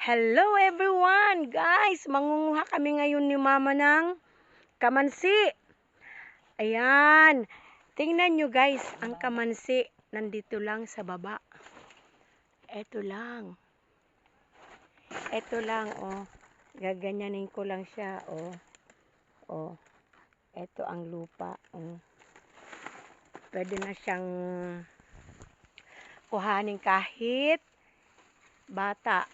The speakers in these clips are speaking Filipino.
Hello everyone! Guys, mangunguha kami ngayon ni Mama ng kamansi. Ayan. Tingnan nyo guys, ang kamansi nandito lang sa baba. Ito lang. Ito lang, oh. Gaganyanin ko lang siya, oh. Oh. Ito ang lupa, oh. Pwede na siyang kuhanin kahit bata.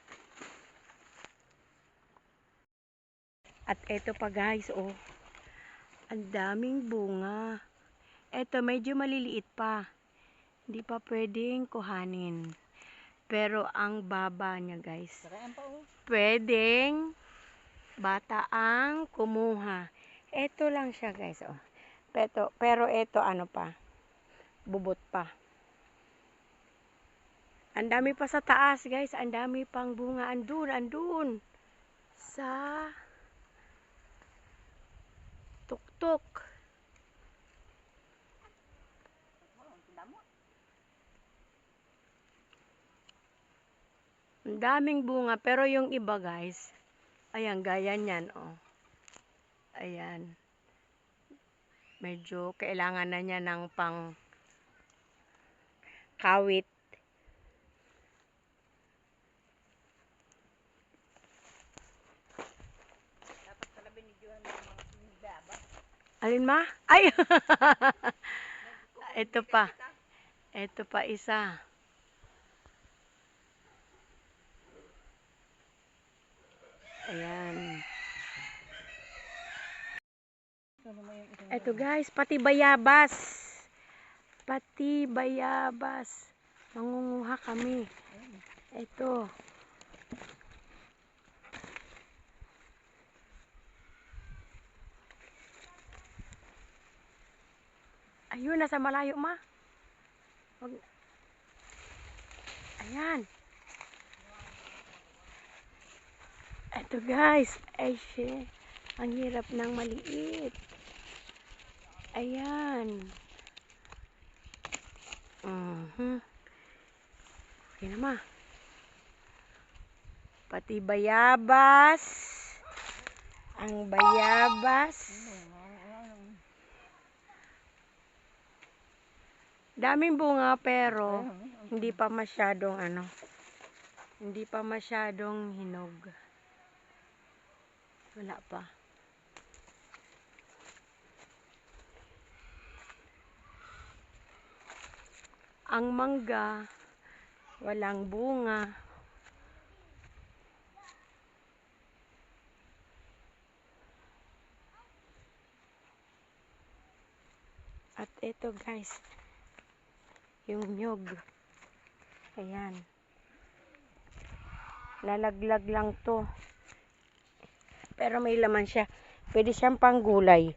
At eto pa guys, oh. Ang daming bunga. Eto medyo maliliit pa. Hindi pa pwedeng kuhanin. Pero ang baba niya guys. Pwedeng bata ang kumuha. Eto lang siya guys, oh. Pero eto ano pa. Bubot pa. Ang dami pa sa taas guys. Ang dami pang bunga. Andun. Sa tuktok. Ang daming bunga. Pero yung iba guys. Ayan, gaya niyan, oh. Ayan. Medyo kailangan na niya ng pang kawit. Alin ma? Ay! Ito pa. Ito pa isa. Ayan. Ito guys, pati bayabas. Pati bayabas. Mangunguha kami. Ito. Ayun, nasa malayo ma. Ayan. Ito guys. Ay, ang hirap ng maliit. Ayan. Okay na ma. Pati bayabas. Ang bayabas. Daming bunga pero hindi pa masyadong hindi pa masyadong hinog. Wala pa. Ang mangga walang bunga. At ito guys, yung nyog. Ayan. Lalaglag lang to. Pero may laman siya. Pwede siyang panggulay.